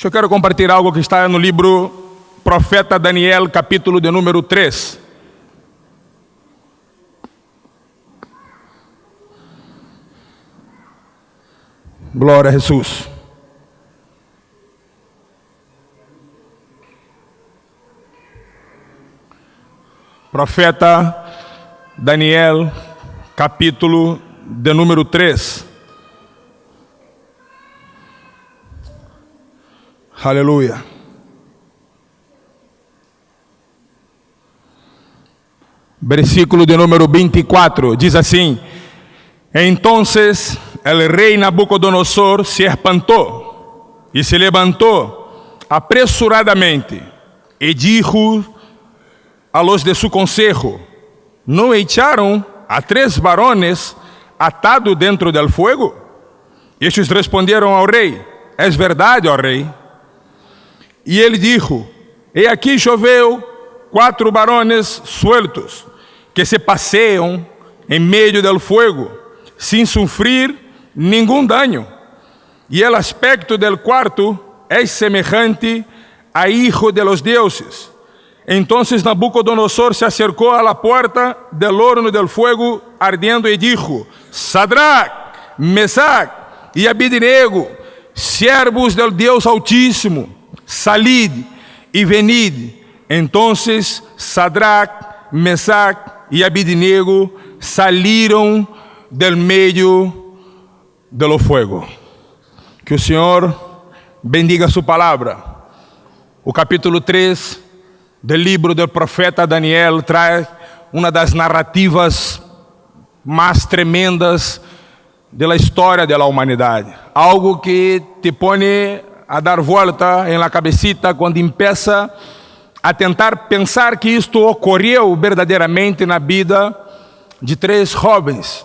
Eu quero compartilhar algo que está no livro Profeta Daniel, capítulo de número 3. Glória a Jesus. Profeta Daniel, capítulo de número 3. Aleluia. Versículo de número 24, diz assim: Entonces el rey Nabucodonosor se espantó y se levantó apresuradamente y dijo a los de su consejo: ¿No echaron a 3 varones atados dentro del fuego? Estes responderam ao rei: Es verdade, ó rei. E ele dijo: E aqui choveu 4 varones sueltos, que se passeiam em meio del fuego, sem sofrer nenhum dano. E o aspecto del quarto é semejante a hijo de los dioses. Entonces Nabucodonosor se acercou a la puerta del horno del fuego ardiendo e dijo: Sadrach, Mesac e Abednego, siervos del Deus Altíssimo, salid e venid. Entonces Sadrach, Mesac e Abednego saíram del meio do fogo. Que o Senhor bendiga sua palavra. O capítulo 3 do livro do profeta Daniel traz uma das narrativas mais tremendas da história da humanidade. Algo que te põe a dar volta em la cabecita quando empieza a tentar pensar que isto ocorreu verdadeiramente na vida de 3 jovens.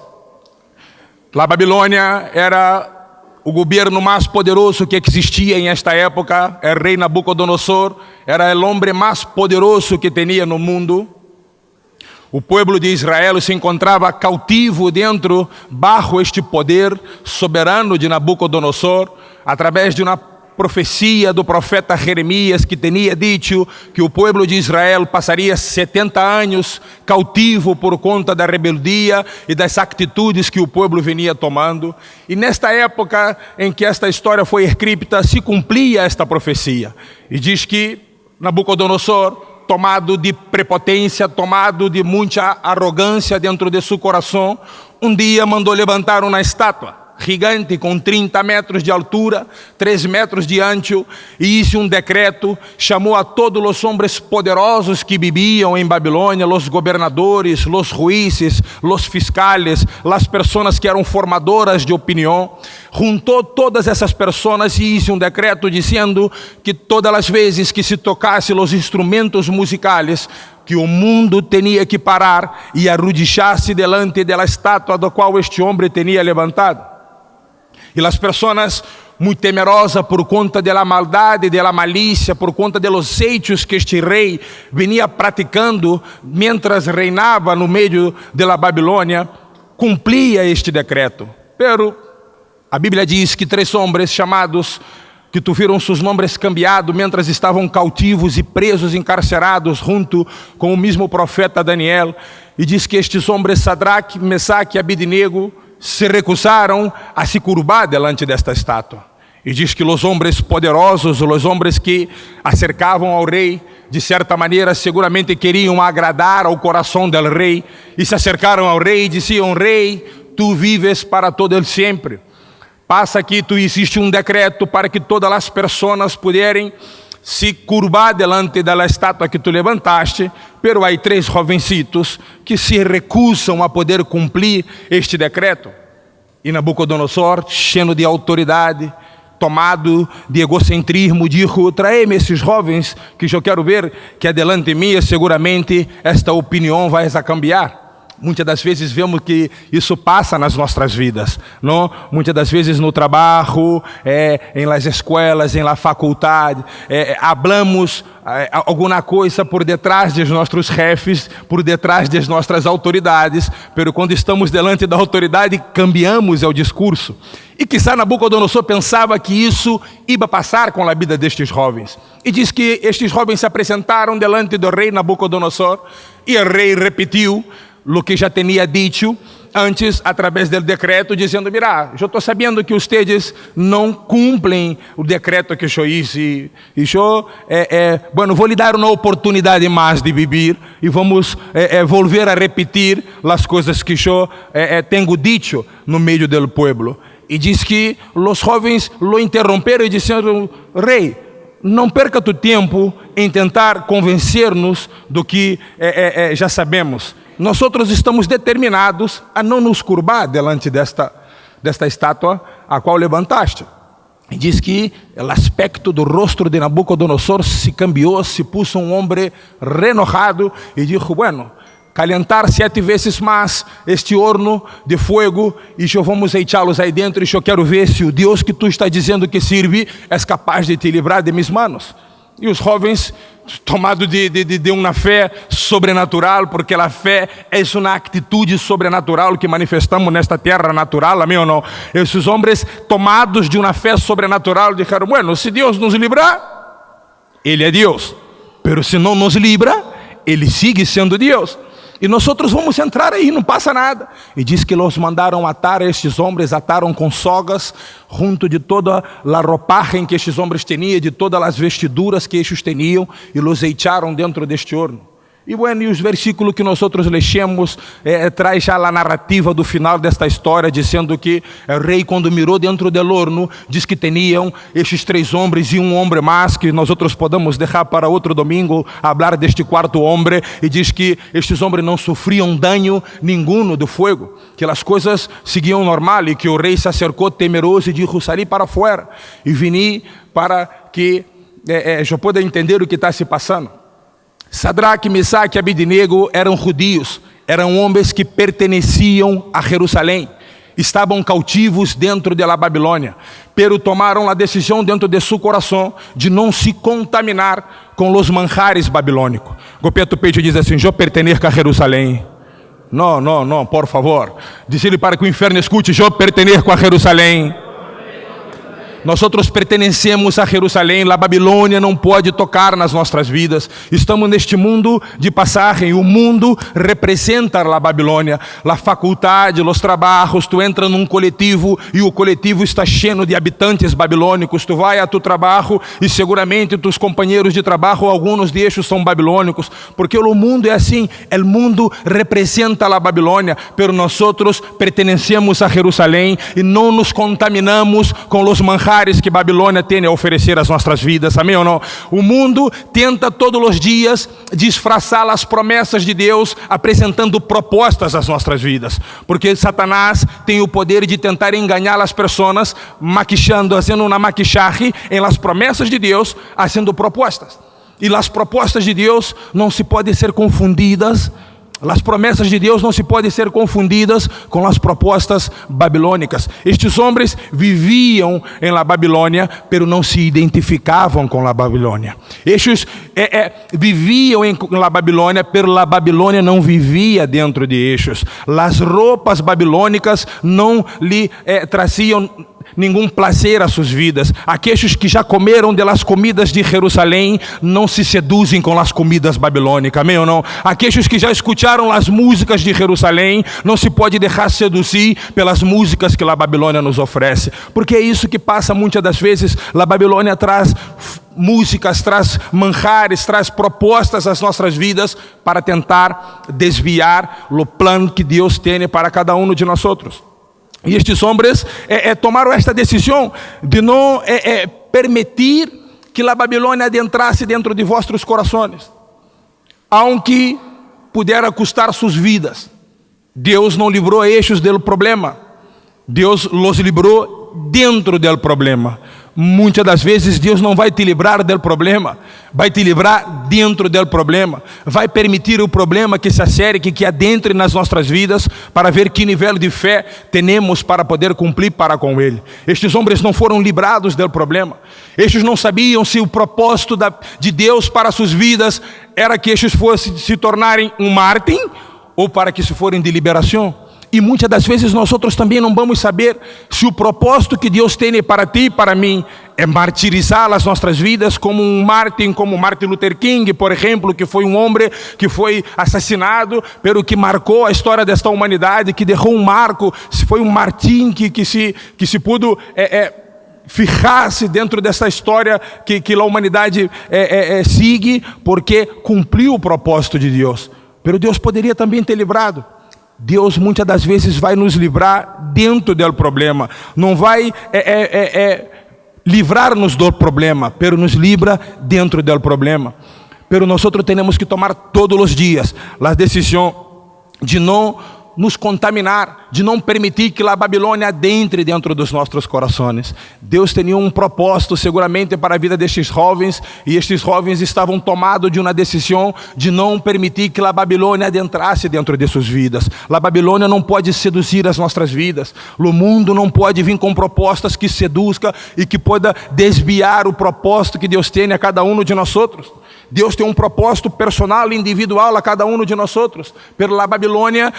A Babilônia era o governo mais poderoso que existia em esta época. O rei Nabucodonosor era o homem mais poderoso que tinha no mundo. O povo de Israel se encontrava cautivo bajo este poder soberano de Nabucodonosor, através de uma profecia do profeta Jeremias, que tinha dito que o povo de Israel passaria 70 anos cautivo por conta da rebeldia e das atitudes que o povo vinha tomando. E nesta época em que esta história foi escrita, se cumpria esta profecia. E diz que Nabucodonosor, tomado de prepotência, tomado de muita arrogância dentro de seu coração, um dia mandou levantar uma estátua gigante com 30 metros de altura, 3 metros de ancho, e hizo um decreto, chamou a todos os homens poderosos que viviam em Babilônia, os governadores, os juízes, os fiscales, as pessoas que eram formadoras de opinião, juntou todas essas pessoas e hizo um decreto dizendo que todas as vezes que se tocasse os instrumentos musicais, que o mundo tinha que parar e arrodilhar-se delante da estátua do qual este homem tinha levantado. E as pessoas muito temerosas por conta da maldade, da malícia, por conta dos hechos que este rei vinha praticando mientras reinava no meio da Babilônia, cumpria este decreto. Pero a Bíblia diz que 3 homens chamados, que tiveram seus nomes cambiados mientras estavam cautivos e presos, encarcerados, junto com o mesmo profeta Daniel, e diz que estes homens, Sadrach, Mesac e Abednego, se recusaram a se curvar delante desta estátua. E diz que os homens poderosos, os homens que acercavam ao rei, de certa maneira, seguramente queriam agradar ao coração do rei, e se acercaram ao rei e diziam: Rei, tu vives para todo el sempre. Passa que tu existe um decreto para que todas as pessoas puderem se curvar delante da estátua que tu levantaste, pero há 3 jovencitos que se recusam a poder cumprir este decreto. E Nabucodonosor, cheio de autoridade, tomado de egocentrismo, dijo: Trae-me esses jovens, que eu quero ver que adelante de mim seguramente esta opinião vai a cambiar. Muitas das vezes vemos que isso passa nas nossas vidas, não? Muitas das vezes no trabalho, em las escolas, em la faculdade, hablamos alguma coisa por detrás dos nossos chefes, por detrás das nossas autoridades, pero quando estamos delante da autoridade, cambiamos o discurso. E quizá Nabucodonosor pensava que isso ia passar com a vida destes jovens. E diz que estes jovens se apresentaram delante do rei Nabucodonosor, e o rei repetiu o que já tinha dito antes, através do decreto, dizendo: mira, eu estou sabendo que vocês não cumprem o decreto que eu hice, e eu, vou lhe dar uma oportunidade mais de viver, e vamos volver a repetir as coisas que eu tenho dito no meio do povo. E diz que os jovens o interromperam e disseram: rei, não perca tu tempo em tentar convencer-nos do que já sabemos. Nós estamos determinados a não nos curvar delante desta estátua a qual levantaste. E diz que o aspecto do rosto de Nabucodonosor se cambiou, se puso um homem renojado e disse: bueno, calentar 7 vezes mais este horno de fogo e eu vamos echá-los aí dentro, e eu quero ver se o Deus que tu está dizendo que sirve é capaz de te livrar de minhas manos. E os jovens, tomados de uma fé sobrenatural, porque a fé é uma atitude sobrenatural que manifestamos nesta terra natural, amém ou não? Esses homens, tomados de uma fé sobrenatural, disseram: bueno, se Deus nos livrar, Ele é Deus, pero se não nos livra, Ele sigue sendo Deus. E nós vamos entrar aí, não passa nada. E diz que los mandaram atar estes homens, ataram com sogas, junto de toda a roupagem que estes homens tinham, de todas as vestiduras que estes tinham, e los echaram dentro deste horno. E bueno, e os versículos que nós lemos traz já a narrativa do final desta história, dizendo que o rei, quando mirou dentro do horno, diz que tinham estes 3 homens e um homem mais, que nós podemos deixar para outro domingo, falar deste 4º homem, e diz que estes homens não sofriam dano nenhum do fogo, que as coisas seguiam normal, e que o rei se acercou temeroso e disse: saí para fora, e vim para que eu possa entender o que está se passando. Sadraque, Mesaque e Abednego eram judios, eram homens que pertenciam a Jerusalém, estavam cautivos dentro da Babilônia, pero tomaram a decisão dentro de seu coração de não se contaminar com os manjares babilônicos. Golpea tu peito e diz assim: eu pertenço a Jerusalém. Não, por favor. Diz-lhe para que o inferno escute: eu pertenço a Jerusalém. Nós pertencemos a Jerusalém, a Babilônia não pode tocar nas nossas vidas. Estamos neste mundo de passagem, o mundo representa a Babilônia, a faculdade, os trabalhos. Tu entra num coletivo e o coletivo está cheio de habitantes babilônicos. Tu vai a tu trabalho e seguramente tus companheiros de trabalho, alguns destes são babilônicos, porque o mundo é assim, o mundo representa a Babilônia, pero nós pertencemos a Jerusalém e não nos contaminamos com os manjares que Babilônia tem a oferecer às nossas vidas, amém ou não? O mundo tenta todos os dias disfarçar as promessas de Deus, apresentando propostas às nossas vidas, porque Satanás tem o poder de tentar enganar as pessoas, maquichando, fazendo uma maquichagem em las promessas de Deus, fazendo propostas. E as propostas de Deus não se podem ser confundidas. As promessas de Deus não se podem ser confundidas com as propostas babilônicas. Estes homens viviam em la Babilônia, pero não se identificavam com la Babilônia. Estes viviam em la Babilônia, pero la Babilônia não vivia dentro de estes. As roupas babilônicas não lhe traziam nenhum prazer às suas vidas. Aqueles que já comeram das comidas de Jerusalém não se seduzem com as comidas babilônicas, amém ou não? Aqueles que já escutaram as músicas de Jerusalém não se pode deixar seduzir pelas músicas que a Babilônia nos oferece, porque é isso que passa muitas das vezes. A Babilônia traz músicas, traz manjares, traz propostas às nossas vidas para tentar desviar o plano que Deus tem para cada um de nós outros. E estes homens tomaram esta decisão de não permitir que a Babilônia adentrasse dentro de vossos corações, aunque pudera custar suas vidas. Deus não livrou estes do problema, Deus los livrou dentro do problema. Muitas das vezes Deus não vai te livrar do problema, vai te livrar dentro do problema, vai permitir o problema que se acerque, que adentre nas nossas vidas, para ver que nível de fé temos para poder cumprir para com Ele. Estes homens não foram livrados do problema, estes não sabiam se o propósito de Deus para suas vidas era que estes fossem se tornarem um mártir, ou para que se forem de liberação. E muitas das vezes nós outros também não vamos saber se o propósito que Deus tem para ti e para mim é martirizar as nossas vidas como um mártir, como Martin Luther King, por exemplo, que foi um homem que foi assassinado, pero que marcou a história desta humanidade, que deixou um marco, foi um Martin que se pudo fijar-se dentro dessa história que a humanidade segue, porque cumpriu o propósito de Deus. Pero Deus poderia também ter livrado. Deus muitas das vezes vai nos livrar dentro do problema. Não vai livrar-nos do problema, pero nos livra dentro do problema. Pero nós temos que tomar todos os dias a decisão de não nos contaminar, de não permitir que a Babilônia adentre dentro dos nossos corações. Deus tinha um propósito seguramente para a vida destes jovens, e estes jovens estavam tomados de uma decisão de não permitir que a Babilônia adentrasse dentro de suas vidas. A Babilônia não pode seduzir as nossas vidas. O mundo não pode vir com propostas que seduzca e que possa desviar o propósito que Deus tem a cada um de nós outros. Deus tem um propósito personal e individual a cada um de nós outros. Pela Babilônia,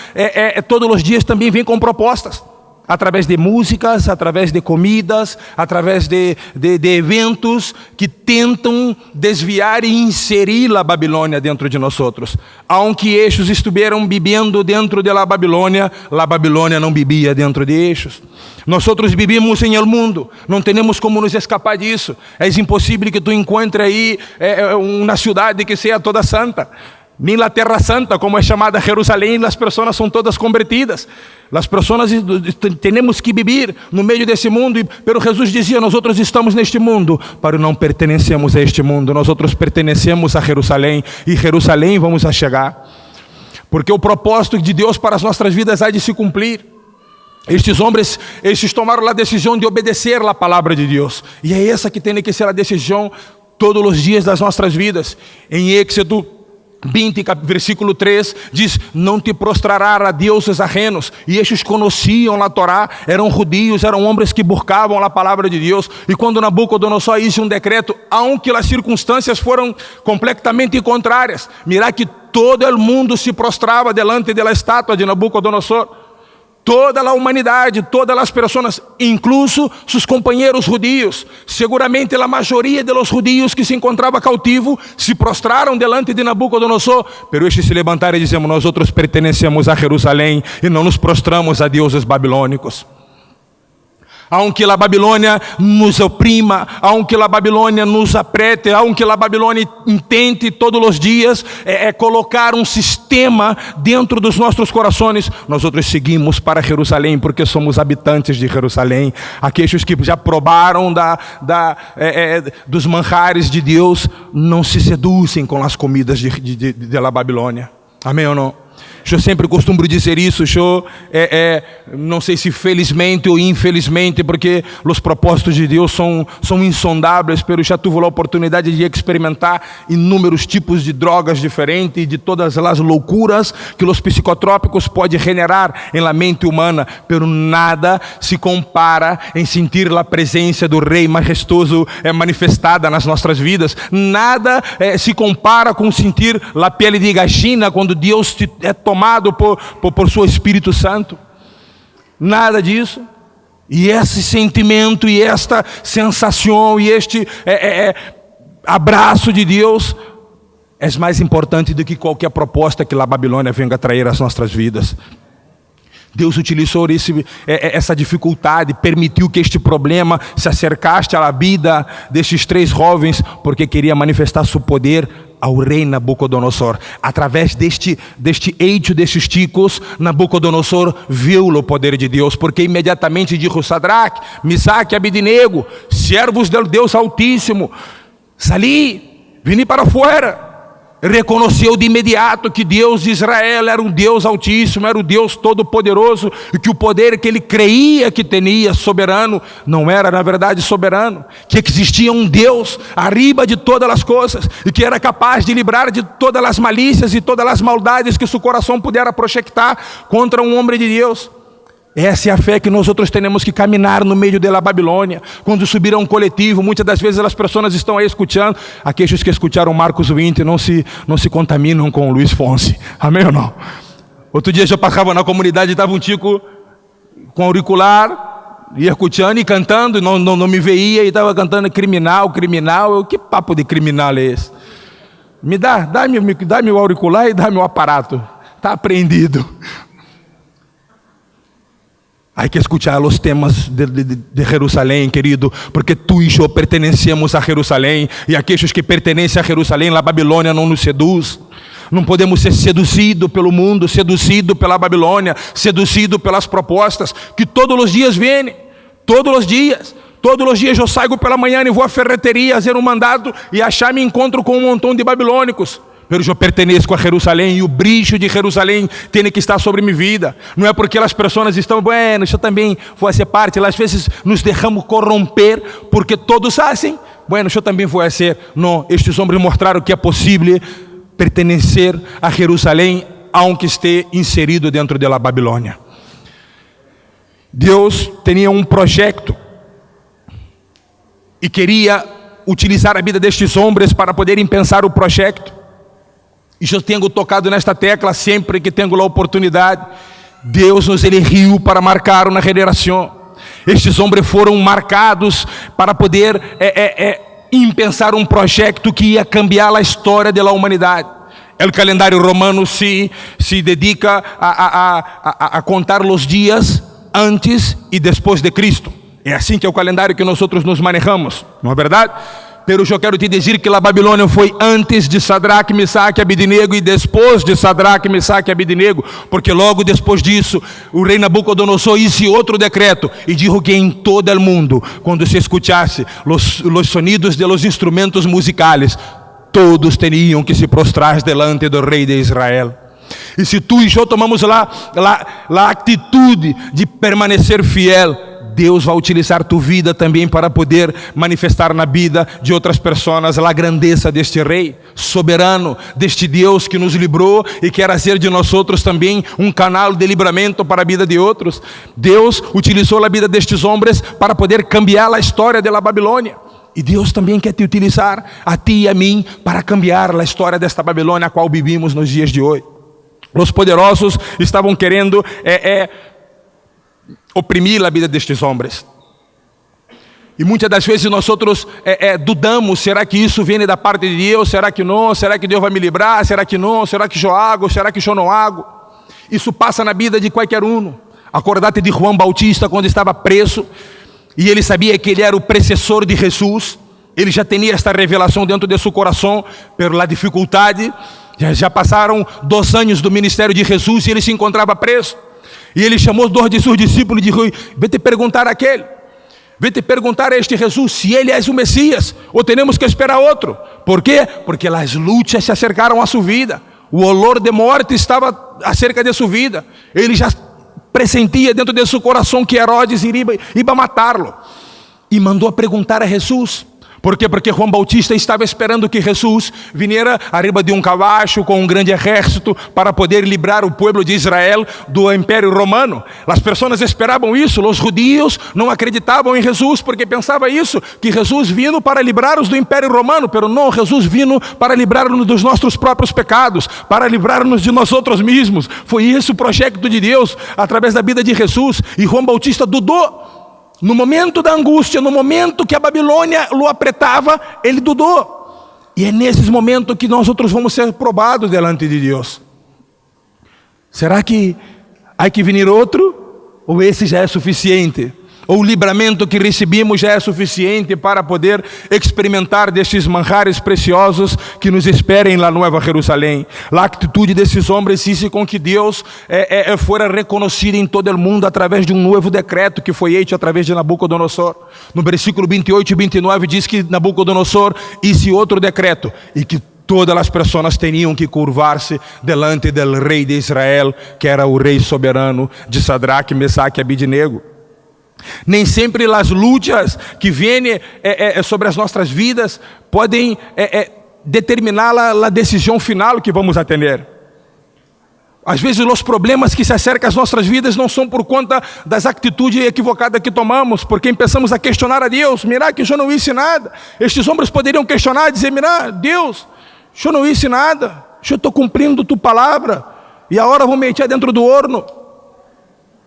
todos os dias também vem com propostas. Através de músicas, através de comidas, através de eventos que tentam desviar e inserir a Babilônia dentro de nós outros. Aunque estes estiveram vivendo dentro da Babilônia não vivia dentro de estes. Nós outros vivimos em el mundo, não temos como nos escapar disso. É impossível que tu encontre aí uma cidade que seja toda santa. Nem na Terra Santa, como é chamada Jerusalém, as pessoas são todas convertidas. As pessoas temos que viver no meio desse mundo, pero Jesus dizia: nós outros estamos neste mundo, para não pertencemos a este mundo, nós outros pertencemos a Jerusalém, e Jerusalém vamos a chegar, porque o propósito de Deus para as nossas vidas há de se cumprir. Estes homens, estes tomaram a decisão de obedecer a palavra de Deus, e é essa que tem que ser a decisão todos os dias das nossas vidas. Em Êxodo 20, versículo 3, diz: não te prostrarás a deuses ajenos. E estes conheciam a Torá, eram judios, eram homens que buscavam a palavra de Deus. E quando Nabucodonosor hizo um decreto, aunque as circunstâncias foram completamente contrárias, mira que todo o mundo se prostrava delante da estátua de Nabucodonosor. Toda a humanidade, todas as pessoas, incluso seus companheiros judios, seguramente a maioria dos judios que se encontrava cautivo, se prostraram delante de Nabucodonosor, pero estes se levantaram e disseram: nós outros pertencemos a Jerusalém e não nos prostramos a deuses babilônicos. Aunque a Babilônia nos oprima, aunque a Babilônia nos aprete, aunque a Babilônia intente todos os dias colocar um sistema dentro dos nossos corações, nós outros seguimos para Jerusalém, porque somos habitantes de Jerusalém. Aqueles que já provaram dos manjares de Deus não se seduzem com as comidas da Babilônia. Amém ou não? Eu sempre costumo dizer isso, não sei se felizmente ou infelizmente, porque os propósitos de Deus são insondáveis, mas já tive a oportunidade de experimentar inúmeros tipos de drogas diferentes, de todas as loucuras que os psicotrópicos podem generar em la mente humana, mas nada se compara em sentir a presença do Rei majestoso manifestada nas nossas vidas. Nada se compara com sentir a pele de gallina quando Deus é tomado por seu Espírito Santo. Nada disso. E esse sentimento, e esta sensação, e este abraço de Deus é mais importante do que qualquer proposta que a Babilônia venha trazer às nossas vidas. Deus utilizou essa dificuldade, permitiu que este problema se acercasse à vida destes três jovens, porque queria manifestar seu poder ao rei Nabucodonosor. Através deste hecho, destes ticos, Nabucodonosor viu o poder de Deus, porque imediatamente dijo: Sadraque, Misaque e Abednego, servos do Deus Altíssimo, salí, vini para fora. reconheceu de imediato que Deus de Israel era um Deus altíssimo, era o Deus todo-poderoso, e que o poder que ele creia que tinha soberano, não era na verdade soberano, que existia um Deus arriba de todas as coisas, e que era capaz de livrar de todas as malícias e todas as maldades que seu coração pudera projetar contra um homem de Deus. Essa é a fé que nós outros temos que caminhar no meio da Babilônia. Quando subir a um coletivo, muitas das vezes as pessoas estão aí escutando. Aqueles que escutaram Marcos 20 não se contaminam com o Luiz Fonsi. Amém ou não? Outro dia eu passava na comunidade e estava um tico com auricular, ia escutando e cantando, não me veia, e estava cantando criminal. Eu, que papo de criminal é esse? Dá-me o auricular e dá-me o aparato. Está apreendido. Hay que escuchar os temas de Jerusalém, querido, porque tu e eu pertencemos a Jerusalém, e aqueles que pertencem a Jerusalém, a Babilônia não nos seduz. Não podemos ser seduzidos pelo mundo, seduzidos pela Babilônia, seduzidos pelas propostas que todos os dias vêm, todos os dias eu saio pela manhã e vou à ferreteria fazer um mandado e me encontro com um montão de babilônicos. Mas eu pertenço a Jerusalém, e o brilho de Jerusalém tem que estar sobre minha vida. Não é porque as pessoas estão, bueno, eu também vou fazer parte. Às vezes nos deixamos corromper porque todos fazem, bueno, eu também vou fazer. Não, estes homens mostraram que é possível pertencer a Jerusalém, aunque esteja inserido dentro da Babilônia. Deus tinha um projeto e queria utilizar a vida destes homens para poderem pensar o projeto. E eu tenho tocado nesta tecla sempre que tenho a oportunidade. Deus nos elegeu para marcar uma geração. Estes homens foram marcados para poder pensar um projeto que ia cambiar a história da humanidade. O calendário romano se dedica a contar os dias antes e depois de Cristo. É assim que é o calendário que nós nos manejamos, não é verdade? Pero eu quero te dizer que a Babilônia foi antes de Sadraque, Mesaque e Abednego, e depois de Sadraque, Mesaque e Abednego, porque logo depois disso o rei Nabucodonosor hizo outro decreto e disse que em todo o mundo, quando se escutasse os sonidos de los instrumentos musicales, todos teriam que se prostrar delante do rei de Israel. E se tu e eu tomamos a atitude de permanecer fiel, Deus vai utilizar tu vida também para poder manifestar na vida de outras pessoas a grandeza deste rei soberano, deste Deus que nos livrou e quer fazer de nós outros também um canal de livramento para a vida de outros. Deus utilizou a vida destes homens para poder cambiar a história da Babilônia. E Deus também quer te utilizar, a ti e a mim, para cambiar a história desta Babilônia a qual vivimos nos dias de hoje. Os poderosos estavam querendo oprimir a vida destes homens. E muitas das vezes nós outros dudamos, será que isso vem da parte de Deus? Será que não? Será que Deus vai me livrar? Será que não? Será que eu hago? Será que eu não hago? Isso passa na vida de qualquer um. Acordate de João Bautista quando estava preso, e ele sabia que ele era o precessor de Jesus. Ele já tinha esta revelação dentro de seu coração, pela dificuldade. Já passaram 2 anos do ministério de Jesus e ele se encontrava preso. E ele chamou 2 de seus discípulos e disse: vem te perguntar a aquele, vem te perguntar a este Jesus se ele é o Messias ou temos que esperar outro. Por quê? Porque as lutas se acercaram a sua vida. O olor de morte estava acerca de sua vida. Ele já pressentia dentro de seu coração que Herodes iria matá-lo. E mandou a perguntar a Jesus. Por quê? Porque João Bautista estava esperando que Jesus viniera arriba de um cavalo com um grande exército para poder livrar o povo de Israel do Império Romano. As pessoas esperavam isso. Os judeus não acreditavam em Jesus porque pensavam isso, que Jesus vindo para livrar-os do Império Romano, pero não, Jesus vindo para livrar-nos dos nossos próprios pecados, para livrar-nos de nós outros mesmos. Foi esse o projeto de Deus através da vida de Jesus. E João Bautista dudou. No momento da angústia, no momento que a Babilônia o apretava, ele dudou. E é nesses momentos que nós outros vamos ser provados delante de Deus. Será que há que vir outro? Ou esse já é suficiente? Ou o livramento que recebemos já é suficiente para poder experimentar destes manjares preciosos que nos esperam na Nova Jerusalém? A atitude desses homens hizo com que Deus fora reconhecido em todo o mundo através de um novo decreto que foi feito através de Nabucodonosor. No versículo 28 e 29 diz que Nabucodonosor hizo outro decreto e que todas as pessoas tinham que curvar-se delante do rei de Israel, que era o rei soberano de Sadraque, Mesaque e Abidnego. Nem sempre as lutas que vêm sobre as nossas vidas podem determinar a decisão final que vamos ter. Às vezes os problemas que se acercam às nossas vidas não são por conta das atitudes equivocadas que tomamos, porque começamos a questionar a Deus. Mira que eu não hice nada. Estes homens poderiam questionar e dizer: mira, Deus, eu não hice nada, eu estou cumprindo tua palavra e agora vou me meter dentro do horno.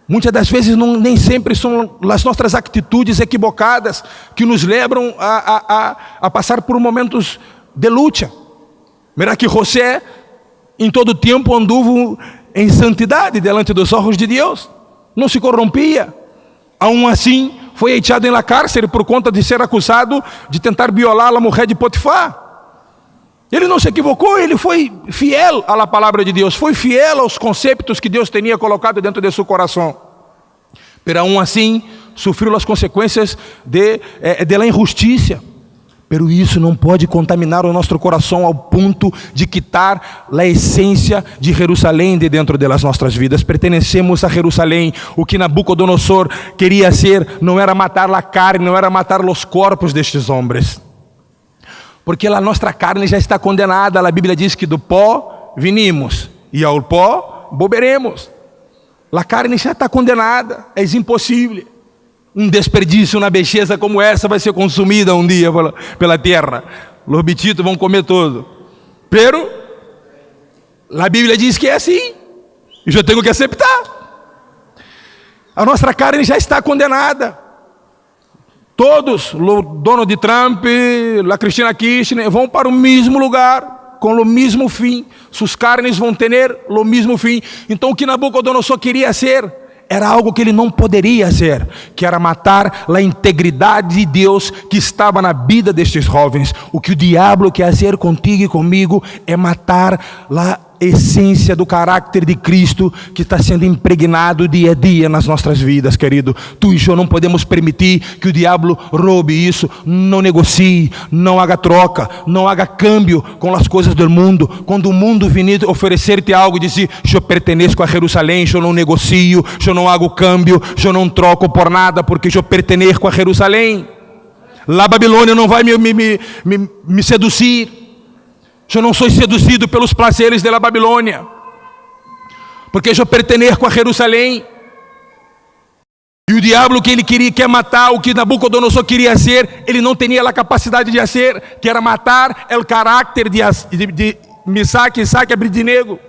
Muitas das vezes nem sempre são as nossas atitudes equivocadas que nos levam a passar por momentos de luta. Mira que José em todo tempo anduvo em santidade delante dos olhos de Deus, não se corrompia. Aún assim foi echado na cárcere por conta de ser acusado de tentar violar a mulher de Potifar. Ele não se equivocou, ele foi fiel à palavra de Deus, foi fiel aos conceitos que Deus tinha colocado dentro de seu coração. Pero aún assim sofreu as consequências da injustiça. Pero isso não pode contaminar o nosso coração ao ponto de quitar a essência de Jerusalém de dentro das nossas vidas. Pertenecemos a Jerusalém. O que Nabucodonosor queria ser não era matar a carne, não era matar os corpos destes homens. Porque a nossa carne já está condenada. A Bíblia diz que do pó vinimos e ao pó volveremos. A carne já está condenada, é impossível. Um desperdício, uma beleza como essa vai ser consumida um dia pela terra. Os bichitos vão comer tudo. Pero a Bíblia diz que é assim. E eu tenho que aceitar. A nossa carne já está condenada. Todos, o dono de Trump, a Cristina Kirchner, vão para o mesmo lugar, com o mesmo fim. Suas carnes vão ter o mesmo fim. Então o que Nabucodonosor queria ser era algo que ele não poderia ser, que era matar a integridade de Deus que estava na vida destes jovens. O que o diabo quer fazer contigo e comigo é matar a essência do caráter de Cristo que está sendo impregnado dia a dia nas nossas vidas, querido. Tu e eu não podemos permitir que o diabo roube isso. Não negocie, não haga troca, não haga câmbio com as coisas do mundo. Quando o mundo venir oferecer-te algo, dizer: eu pertenço a Jerusalém, eu não negocio, eu não hago câmbio, eu não troco por nada, porque eu pertenço a Jerusalém. A Babilônia não vai me seduzir. Eu não sou seduzido pelos prazeres da Babilônia, porque eu pertenço a Jerusalém. E o diabo que ele quer matar, o que Nabucodonosor queria ser, ele não tinha a capacidade de fazer, que era matar o caráter de Mesaque, Sadraque e Abidnego.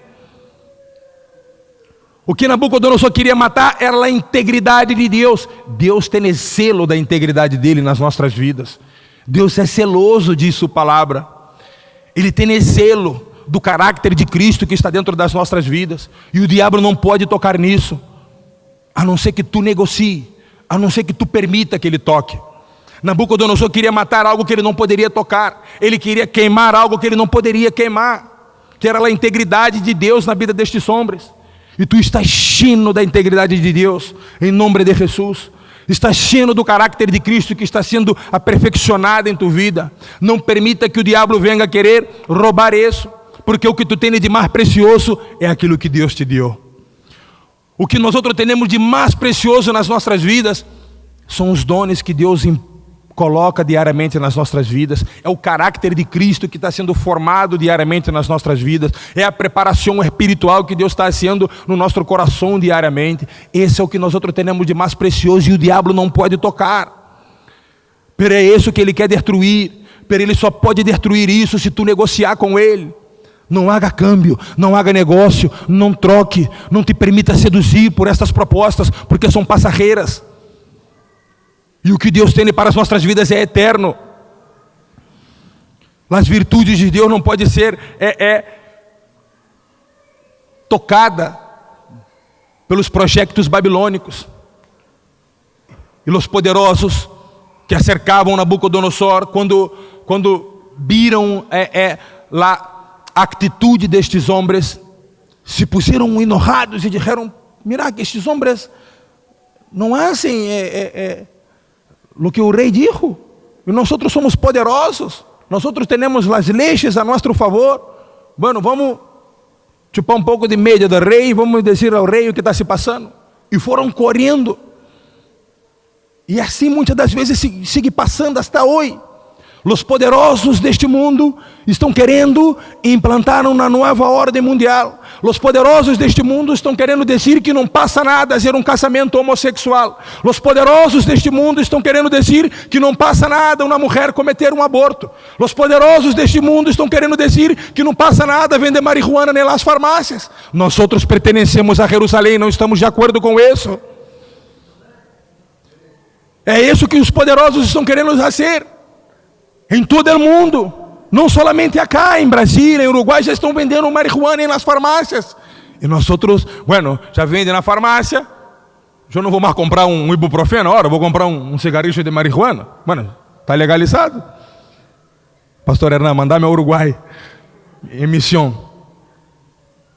O que Nabucodonosor queria matar era a integridade de Deus. Deus tem zelo da integridade dele nas nossas vidas. Deus é zeloso de sua palavra. Ele tem zelo do caráter de Cristo que está dentro das nossas vidas. E o diabo não pode tocar nisso, a não ser que tu negocie, a não ser que tu permita que ele toque. Nabucodonosor queria matar algo que ele não poderia tocar. Ele queria queimar algo que ele não poderia queimar, que era a integridade de Deus na vida destes homens. E tu estás cheio da integridade de Deus, em nome de Jesus. Está cheio do caráter de Cristo que está sendo aperfeiçoado em tua vida. Não permita que o diabo venha querer roubar isso, porque o que tu tens de mais precioso é aquilo que Deus te deu. O que nós temos de mais precioso nas nossas vidas são os dons que Deus coloca diariamente nas nossas vidas. É o caráter de Cristo que está sendo formado diariamente nas nossas vidas. É a preparação espiritual que Deus está fazendo no nosso coração diariamente. Esse é o que nós temos de mais precioso e o diabo não pode tocar. Pero é isso que ele quer destruir. Pero ele só pode destruir isso se tu negociar com ele. Não haga câmbio, não haga negócio, não troque, não te permita seduzir por estas propostas, porque são passageiras. E o que Deus tem para as nossas vidas é eterno. As virtudes de Deus não podem ser tocada pelos projetos babilônicos. E os poderosos que acercavam Nabucodonosor, quando viram a atitude destes homens, se puseram enojados e disseram: mira que estes homens não fazem o que o rei dijo, e nós somos poderosos, nós temos as leis a nosso favor. Bueno, vamos chupar um pouco de medo do rei, vamos dizer ao rei o que está se passando. E foram correndo. E assim muitas das vezes sigue passando até hoje. Os poderosos deste mundo estão querendo implantar uma nova ordem mundial. Os poderosos deste mundo estão querendo dizer que não passa nada ser um casamento homossexual. Os poderosos deste mundo estão querendo dizer que não passa nada uma mulher cometer um aborto. Os poderosos deste mundo estão querendo dizer que não passa nada vender marihuana nas farmácias. Nós outros pertencemos a Jerusalém, não estamos de acordo com isso. É isso que os poderosos estão querendo fazer. Em todo o mundo, não somente acá, em Brasília, em Uruguai, já estão vendendo marihuana nas farmácias. E nós outros, bueno, já vendem na farmácia. Eu não vou mais comprar um ibuprofeno, agora vou comprar um cigarrilho de marihuana. Mano, está legalizado. Pastor Hernan, mandar-me ao Uruguai, em missão.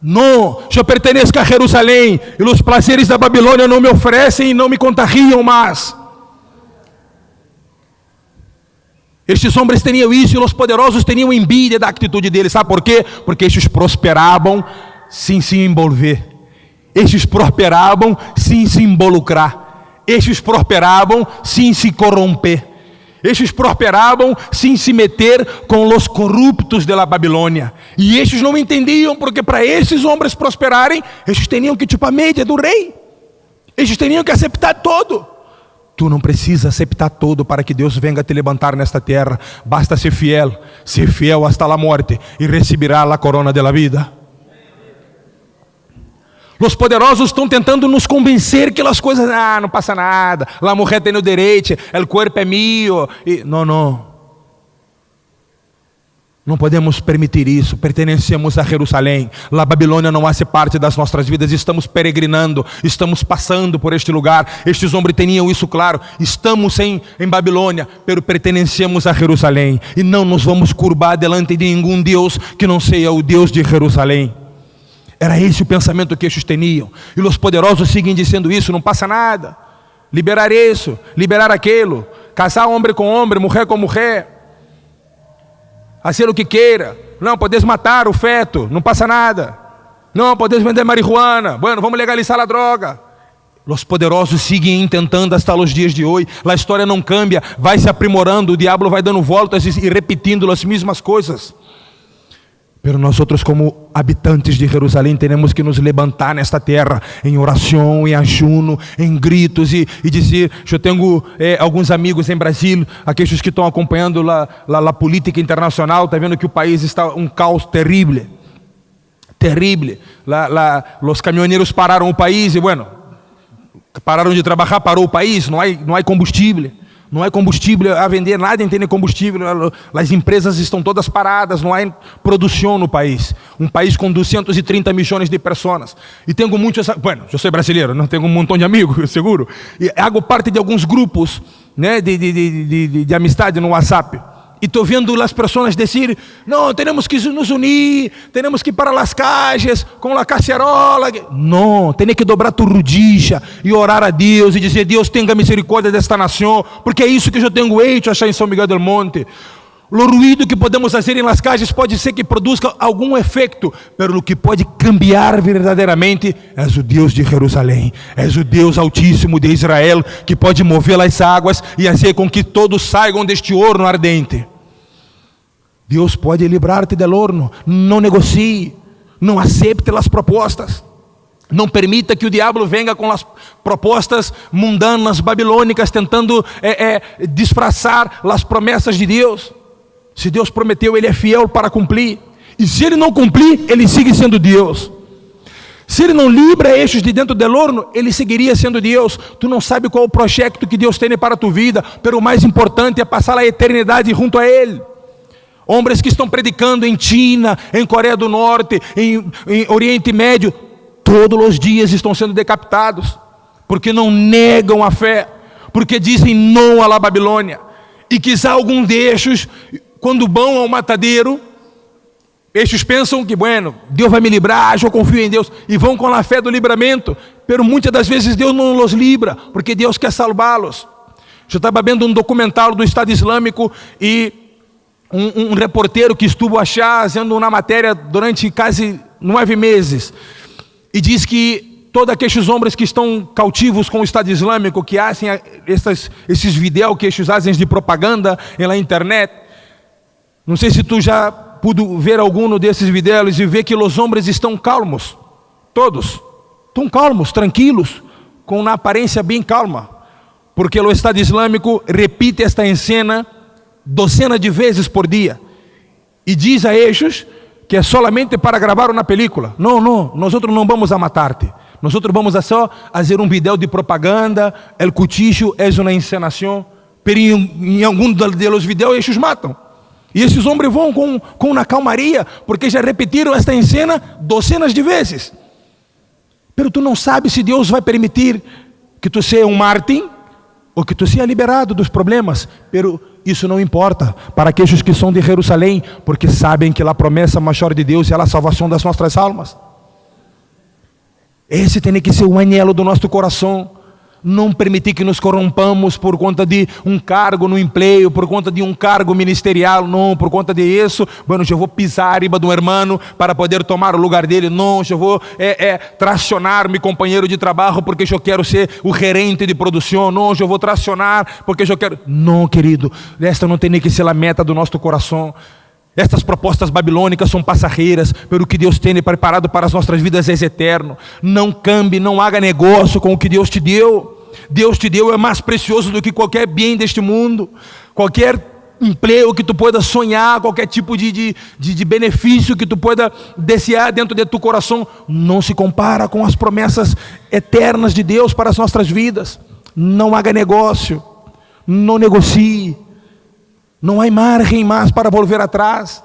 Não, eu pertenço a Jerusalém, e os prazeres da Babilônia não me oferecem e não me contagiam mais. Estes homens tinham isso e os poderosos tinham envidia da atitude deles. Sabe por quê? Porque estes prosperavam sem se envolver. Estes prosperavam sem se involucrar. Estes prosperavam sem se corromper. Estes prosperavam sem se meter com os corruptos da Babilônia. E estes não entendiam, porque para esses homens prosperarem, estes tinham que chupar a média do rei. Estes tinham que aceitar todo. Tu não precisa aceitar todo para que Deus venha te levantar nesta terra. Basta ser fiel hasta a morte e receberá a corona da vida. Os poderosos estão tentando nos convencer que as coisas, não passa nada. A mulher tem o direito, o corpo é meu. Não. Não podemos permitir isso. Pertencemos a Jerusalém. A Babilônia não faz parte das nossas vidas. Estamos peregrinando, estamos passando por este lugar. Estes homens tinham isso claro. Estamos em Babilônia, pero pertencemos a Jerusalém. E não nos vamos curvar delante de nenhum Deus que não seja o Deus de Jerusalém. Era esse o pensamento que estes tinham. E os poderosos seguem dizendo isso, não passa nada. Liberar isso, liberar aquilo. Casar homem com homem, mulher com mulher. Fazer o que queira. Não, podes matar o feto, não passa nada. Não, podes vender marihuana. Bueno, vamos legalizar a droga. Os poderosos seguem tentando hasta os dias de hoje. A história não cambia, vai se aprimorando. O diabo vai dando voltas e repetindo as mesmas coisas. Pero nós outros, como habitantes de Jerusalém, temos que nos levantar nesta terra em oração, em ajuno, em gritos e dizer. Eu tenho alguns amigos em Brasília, aqueles que estão acompanhando a política internacional, está vendo que o país está um caos terrível. Os caminhoneiros pararam o país e bueno, pararam de trabalhar, parou o país, não há combustível. Não há combustível a vender, nada tem combustível, as empresas estão todas paradas, não há produção no país. Um país com 230 milhões de pessoas. E tenho muitos, bueno, eu sou brasileiro, não tenho um montão de amigos, seguro. E hago parte de alguns grupos, né, de amizade no WhatsApp. E estou vendo as pessoas dizer, não, temos que nos unir, temos que ir para as caixas, com a cacerola. Não, tem que dobrar tu rodilha e orar a Deus e dizer, Deus tenha misericórdia desta nação, porque é isso que eu tenho feito achar em São Miguel del Monte. O ruído que podemos fazer em las caixas pode ser que produza algum efeito, mas o que pode cambiar verdadeiramente é o Deus de Jerusalém, é o Deus Altíssimo de Israel, que pode mover as águas e fazer com que todos saiam deste horno ardente. Deus pode livrar-te do horno. Não negocie, não aceite as propostas. Não permita que o diabo venha com as propostas mundanas, babilônicas, tentando disfarçar as promessas de Deus. Se Deus prometeu, Ele é fiel para cumprir. E se Ele não cumprir, Ele sigue sendo Deus. Se Ele não livra estes de dentro do horno, Ele seguiria sendo Deus. Tu não sabe qual é o projeto que Deus tem para a tua vida, mas o mais importante é passar a eternidade junto a Ele. Homens que estão predicando em China, em Coreia do Norte, em Oriente Médio, todos os dias estão sendo decapitados, porque não negam a fé, porque dizem não à Babilônia. E quizá algum destes, quando vão ao matadeiro, estes pensam que, bueno, Deus vai me livrar, eu confio em Deus, e vão com a fé do livramento, mas muitas das vezes Deus não os livra, porque Deus quer salvá-los. Eu estava vendo um documentário do Estado Islâmico e um reporteiro que estuvo fazendo uma matéria durante quase 9 meses e diz que todos aqueles homens que estão cautivos com o Estado Islâmico, que fazem esses vídeos que eles fazem de propaganda na internet, não sei se tu já pude ver algum desses vídeos e ver que os homens estão calmos, todos estão calmos, tranquilos, com uma aparência bem calma, porque o Estado Islâmico repite esta cena docenas de vezes por dia e diz a eles que é solamente para gravar uma película. Não, nós não vamos a matar-te, nós vamos a só fazer um vídeo de propaganda, o cuchillo é uma encenação, pero em algum dos vídeos eles matam. E esses homens vão com uma calmaria, porque já repetiram esta cena docenas de vezes. Pero tu não sabes se Deus vai permitir que tu seja um mártir ou que tu seja liberado dos problemas. Pero isso não importa para aqueles que são de Jerusalém, porque sabem que a promessa maior de Deus é a salvação das nossas almas. Esse tem que ser o anelo do nosso coração. Não permitir que nos corrompamos por conta de um cargo no emprego, por conta de um cargo ministerial, não, por conta de isso, bueno, eu vou pisar riba de um irmão para poder tomar o lugar dele, não, eu vou tracionar meu companheiro de trabalho porque eu quero ser o gerente de produção, não, eu vou tracionar porque eu quero... Não, querido, esta não tem que ser a meta do nosso coração. Estas propostas babilônicas são passageiras, pelo que Deus tem preparado para as nossas vidas é eterno. Não cambie, não haga negócio com o que Deus te deu. Deus te deu é mais precioso do que qualquer bem deste mundo, qualquer emprego que tu pueda sonhar, qualquer tipo de benefício que tu pueda desejar dentro de tu coração, não se compara com as promessas eternas de Deus para as nossas vidas. Não haga negócio, não negocie. Não há margem mais para volver atrás.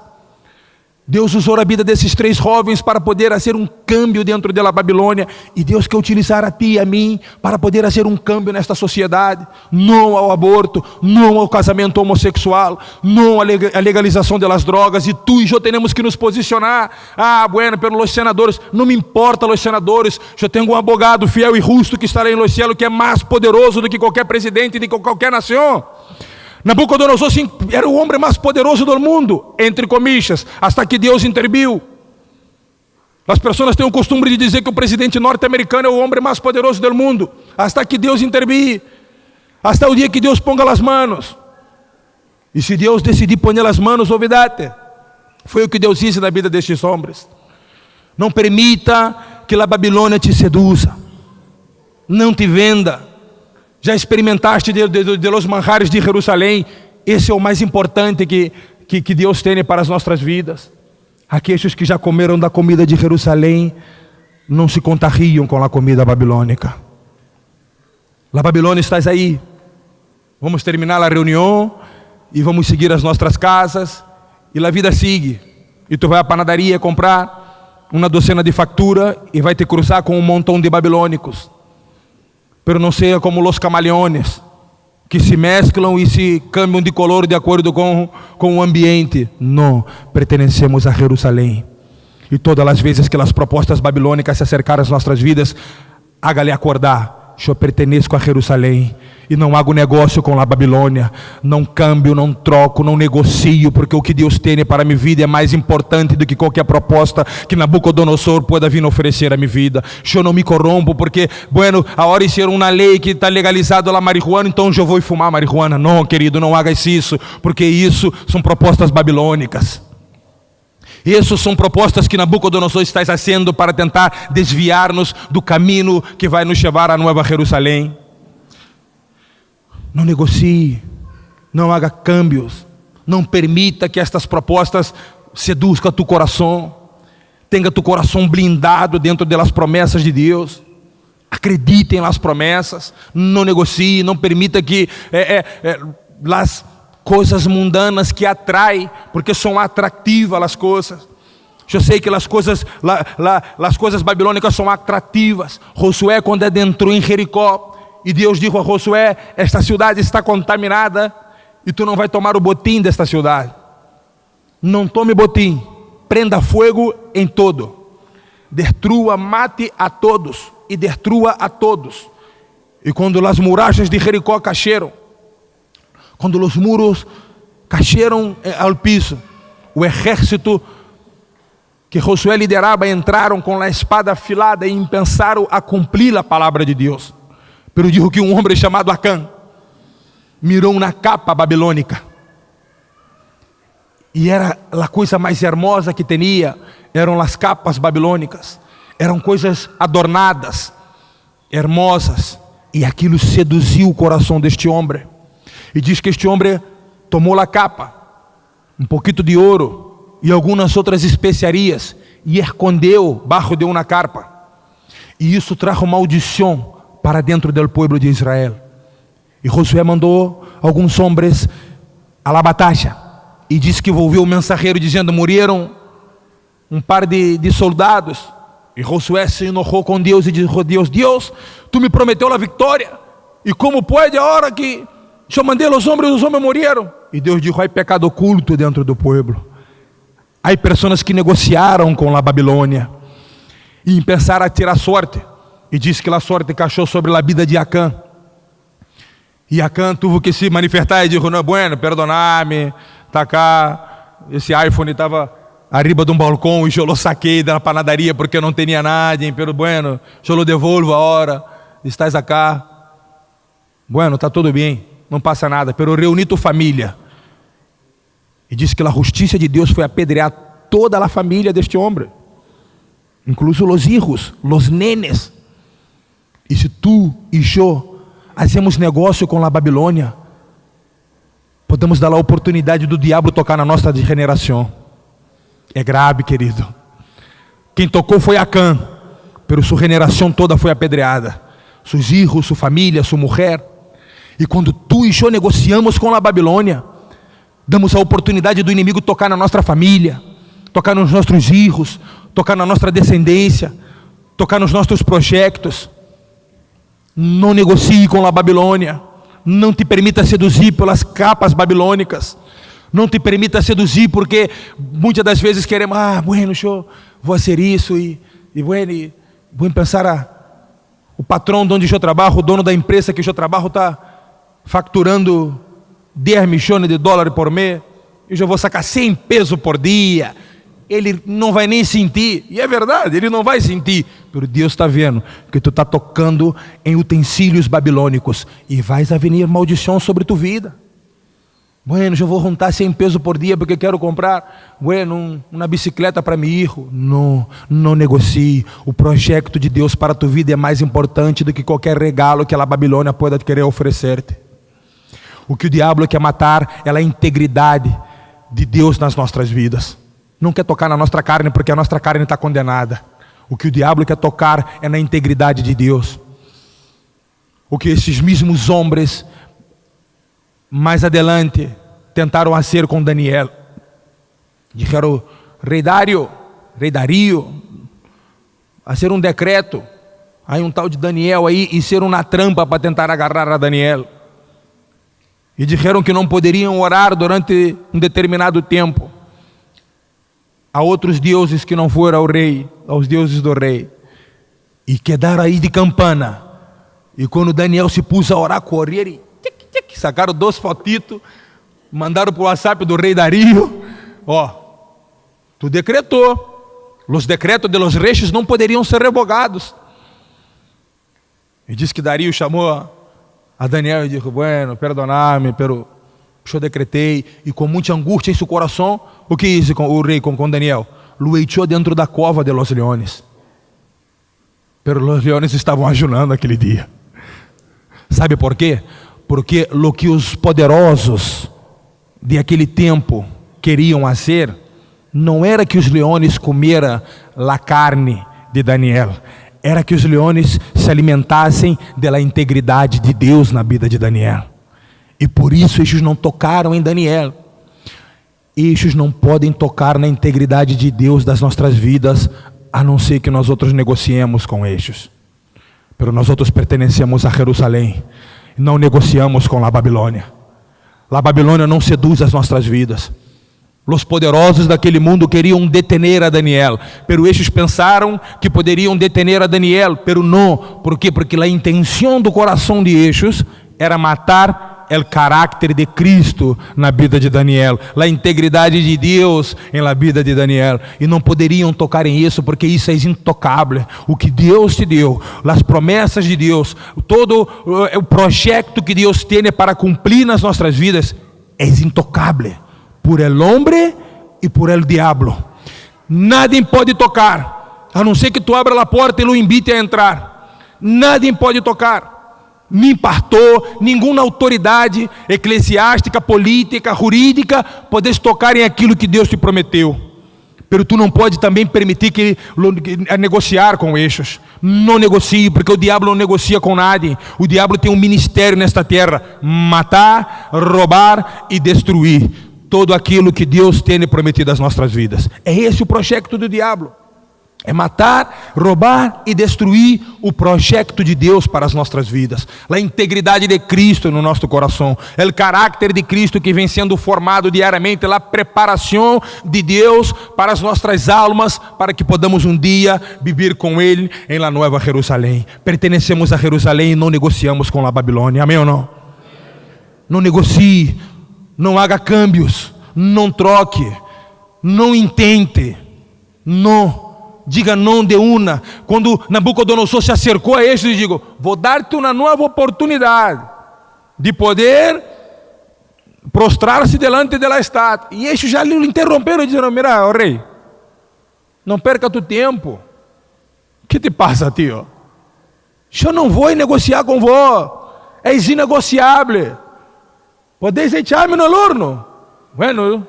Deus usou a vida desses 3 jovens para poder fazer um câmbio dentro da Babilônia, e Deus quer utilizar a ti e a mim para poder fazer um câmbio nesta sociedade. Não ao aborto, não ao casamento homossexual, não à legalização das drogas, e tu e eu temos que nos posicionar. Bueno, pelos senadores, não me importa os senadores, eu tenho um advogado fiel e justo que estará no céu, que é mais poderoso do que qualquer presidente de qualquer nação. Nabucodonosor era o homem mais poderoso do mundo, entre comillas, hasta que Deus interviu. As pessoas têm o costume de dizer que o presidente norte-americano é o homem mais poderoso do mundo, hasta que Deus interviu, hasta o dia que Deus ponga as manos. E se Deus decidir pôr as manos, olvídate. Foi o que Deus disse na vida destes homens. Não permita que a Babilônia te seduza, não te venda. Já experimentaste de los manjares de Jerusalém? Esse é o mais importante que Deus tem para as nossas vidas. Aqueles que já comeram da comida de Jerusalém não se contagiam com a comida babilônica. A Babilônia está aí. Vamos terminar a reunião e vamos seguir as nossas casas e a vida sigue. E tu vai à panaderia comprar uma docena de factura e vai te cruzar com um montão de babilônicos. Pero não seja como os camaleones, que se mesclam e se cambiam de color de acordo com o ambiente. Não, pertencemos a Jerusalém. E todas as vezes que as propostas babilônicas se acercarem às nossas vidas, haga-lhe acordar. Eu pertenço a Jerusalém e não hago negócio com a Babilônia. Não cambio, não troco, não negocio, porque o que Deus tem para a minha vida é mais importante do que qualquer proposta que Nabucodonosor pueda vir oferecer a minha vida. Eu não me corrompo porque, bueno, agora isso é uma lei que está legalizado a marihuana, então eu vou fumar marihuana. Não, querido, não hagas isso, porque isso são propostas babilônicas. Essas são propostas que Nabucodonosor está fazendo para tentar desviar-nos do caminho que vai nos levar à Nova Jerusalém. Não negocie, não haga câmbios, não permita que estas propostas seduzcam tu coração. Tenha tu coração blindado dentro das promessas de Deus. Acredite nas promessas, não negocie, não permita que as coisas mundanas que atraem, porque são atrativas as coisas. Eu sei que as coisas babilônicas são atrativas. Josué, quando adentrou em Jericó, e Deus disse a Josué: esta cidade está contaminada e tu não vai tomar o botim desta cidade. Não tome botim, prenda fogo em todo, destrua, mate a todos e destrua a todos. E quando as muralhas de Jericó cayeram, quando os muros cayeron al piso. O ejército que Josué liderava entraram com a espada afilada e pensaram a cumprir a palavra de Deus. Pero dijo que um homem chamado Acã mirou uma capa babilônica. E era a coisa mais hermosa que tinha, eram as capas babilônicas. Eram coisas adornadas, hermosas. E aquilo seduziu o coração deste homem. E diz que este homem tomou a capa, um pouquinho de ouro e algumas outras especiarias e escondeu baixo de uma carpa. E isso trajo maldição para dentro do povo de Israel. E Josué mandou alguns homens à la batalha. E disse que volviu o mensageiro dizendo: morreram um par de soldados. E Josué se enojou com Deus e disse: Deus, tu me prometeu a vitória. E como pode agora que eu mandei os homens morreram? E Deus disse: há pecado oculto dentro do povo. Há pessoas que negociaram com a Babilônia e pensaram a tirar sorte. E disse que a sorte caiu sobre a vida de Acã. E Acã teve que se manifestar e disse: não é bueno, perdoname, tá cá, esse iPhone estava arriba de um balcão e eu lo saquei da panaderia porque não tinha nada, pero bueno, eu lo devolvo agora, estás acá. Bueno, está tudo bem, não passa nada, pero reuni tua família. E disse que a justiça de Deus foi apedrear toda a família deste homem, incluso os hijos, os nenes. E se tu e eu fazemos negócio com a Babilônia, podemos dar a oportunidade do diabo tocar na nossa geração. É grave, querido. Quem tocou foi Acã, pero sua geração toda foi apedreada. Seus filhos, sua família, sua mulher. E quando tu e eu negociamos com a Babilônia, damos a oportunidade do inimigo tocar na nossa família, tocar nos nossos filhos, tocar na nossa descendência, tocar nos nossos projetos. Não negocie com a Babilônia. Não te permita seduzir pelas capas babilônicas. Não te permita seduzir porque muitas das vezes queremos, bueno, eu vou fazer isso e vou pensar, o patrão de onde eu trabalho, o dono da empresa que eu trabalho está facturando 10 milhões de dólares por mês, e eu vou sacar 100 pesos por dia. Ele não vai nem sentir, e é verdade, ele não vai sentir, mas Deus está vendo que tu está tocando em utensílios babilônicos, e vais a venir maldição sobre tu vida. Bueno, eu vou juntar 100 pesos por dia porque quero comprar, uma bicicleta para meu filho. Não negocie. O projeto de Deus para tu vida é mais importante do que qualquer regalo que a Babilônia pode querer oferecer-te. O que o diabo quer matar é a integridade de Deus nas nossas vidas. Não quer tocar na nossa carne porque a nossa carne está condenada. O que o diabo quer tocar é na integridade de Deus. O que esses mesmos homens mais adelante tentaram fazer com Daniel. Dijeron: rei Dario, fazer um decreto. Aí um tal de Daniel aí e ser uma trampa para tentar agarrar a Daniel. E disseram que não poderiam orar durante um determinado tempo a outros deuses que não foram ao rei, aos deuses do rei. E quedaram aí de campana. E quando Daniel se pôs a orar, correram e sacaram 2 fotitos, mandaram para o WhatsApp do rei Dario: tu decretou, os decretos de los reis não poderiam ser revogados. E diz que Dario chamou a Daniel e disse: bueno, perdoname, pero eu decretei. E com muita angústia em seu coração, o que disse o rei com Daniel? Lo echou dentro da cova de los leones. Pero os leones estavam ajunando aquele dia. Sabe por quê? Porque o que os poderosos de aquele tempo queriam fazer não era que os leones comeram a carne de Daniel, era que os leones se alimentassem da integridade de Deus na vida de Daniel. E por isso eles não tocaram em Daniel. Eles não podem tocar na integridade de Deus das nossas vidas, a não ser que nós outros negociemos com eles. Pero nós outros pertencemos a Jerusalém. Não negociamos com a Babilônia. A Babilônia não seduz as nossas vidas. Os poderosos daquele mundo queriam detener a Daniel, pero estes pensaram que poderiam detener a Daniel, pero não. Por quê? Porque a intenção do coração de estes era matar o caráter de Cristo na vida de Daniel, a integridade de Deus na vida de Daniel, e não poderiam tocar em isso, porque isso é intocável. O que Deus te deu, as promessas de Deus, todo o projeto que Deus tem para cumprir nas nossas vidas, é intocável, por el hombre e por el diablo. Nadie pode tocar, a não ser que tu abra a porta e o invite a entrar. Nadie pode tocar. Nem pastor, nenhuma autoridade eclesiástica, política, jurídica podes tocar em aquilo que Deus te prometeu. Pero tu não pode também permitir que negociar com estes. Não negocie, porque o diabo não negocia com nadie. O diabo tem um ministério nesta terra: matar, roubar e destruir todo aquilo que Deus tem prometido às nossas vidas. É esse o projeto do diabo. É matar, roubar e destruir o projeto de Deus para as nossas vidas. A integridade de Cristo no nosso coração. O caráter de Cristo que vem sendo formado diariamente. A preparação de Deus para as nossas almas, para que podamos um dia viver com Ele em la Nova Jerusalém. Pertenecemos a Jerusalém e não negociamos com a Babilônia. Amém ou não? Não negocie, não haga câmbios, não troque, não intente, não. Diga não de uma. Quando Nabucodonosor se acercou a este, digo: vou dar-te uma nova oportunidade de poder prostrar-se delante da estátua. E estes já lhe interromperam e disseram: mira, rei, não perca tu tempo. O que te passa, tio? Eu não vou negociar com vós. É inegociável. Podeis echar-me no horno? Bueno,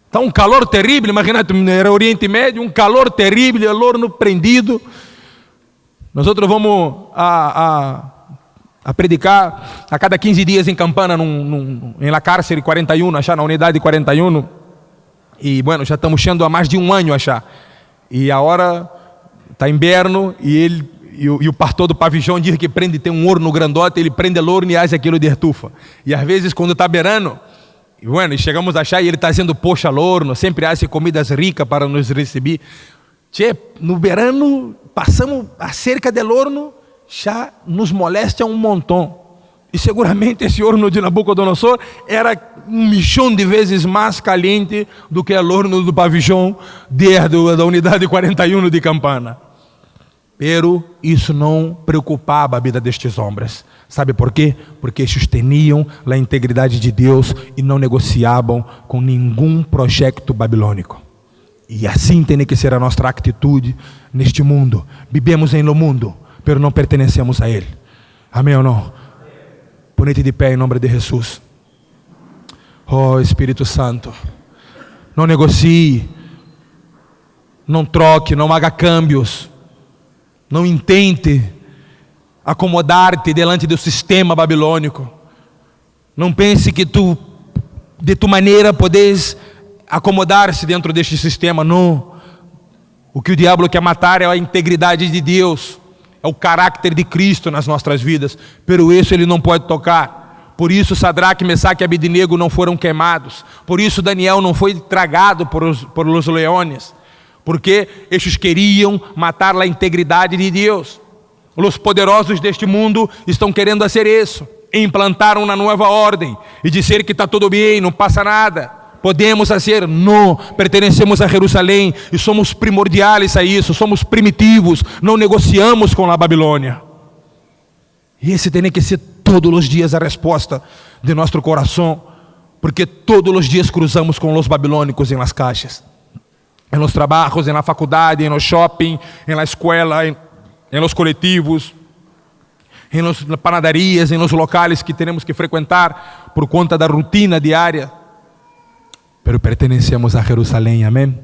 está um calor terrível, imagínate, era Oriente Médio, um calor terrível, o horno prendido. Nós vamos a predicar a cada 15 dias em Campana, em la cárcere 41, achar, na unidade 41. E, bueno, já estamos chegando a mais de um ano, achar. E agora está inverno, e o pastor do pavilhão diz que tem um horno grandote, ele prende o horno e faz aquilo de estufa. E às vezes, quando está verano, e bueno, chegamos a achar e ele está dizendo: poxa, horno, sempre há comidas ricas para nos receber. Che, no verano, passamos acerca do horno, já nos molesta um montão. E seguramente esse horno de Nabucodonosor era 1.000.000 de vezes mais caliente do que o horno do pavilhão da unidade 41 de Campana. Pero isso não preocupava a vida destes homens. Sabe por quê? Porque eles tinham a integridade de Deus e não negociavam com nenhum projeto babilônico. E assim tem que ser a nossa atitude neste mundo. Vivemos no mundo, pero não pertencemos a ele. Amém ou não? Ponete de pé em nome de Jesus. Oh Espírito Santo, não negocie, não troque, não haga câmbios, não intente acomodar-te delante do sistema babilônico. Não pense que tu, de tua maneira, podes acomodar-se dentro deste sistema. Não. O que o diabo quer matar é a integridade de Deus, é o caráter de Cristo nas nossas vidas. Pero isso ele não pode tocar. Por isso Sadraque, Mesaque e Abednego não foram queimados. Por isso Daniel não foi tragado por os leões. Porque estes queriam matar a integridade de Deus. Os poderosos deste mundo estão querendo fazer isso. Implantaram uma nova ordem e dizer que está tudo bem, não passa nada. Podemos fazer? Não. Pertencemos a Jerusalém e somos primordiais a isso. Somos primitivos. Não negociamos com a Babilônia. E esse tem que ser todos os dias a resposta de nosso coração. Porque todos os dias cruzamos com os babilônicos em las caixas. Em los trabalhos, na faculdade, no shopping, na escola, em los coletivos, em las panadarias, em los locais que temos que frequentar por conta da rotina diária. Pero pertenecemos a Jerusalém, amém?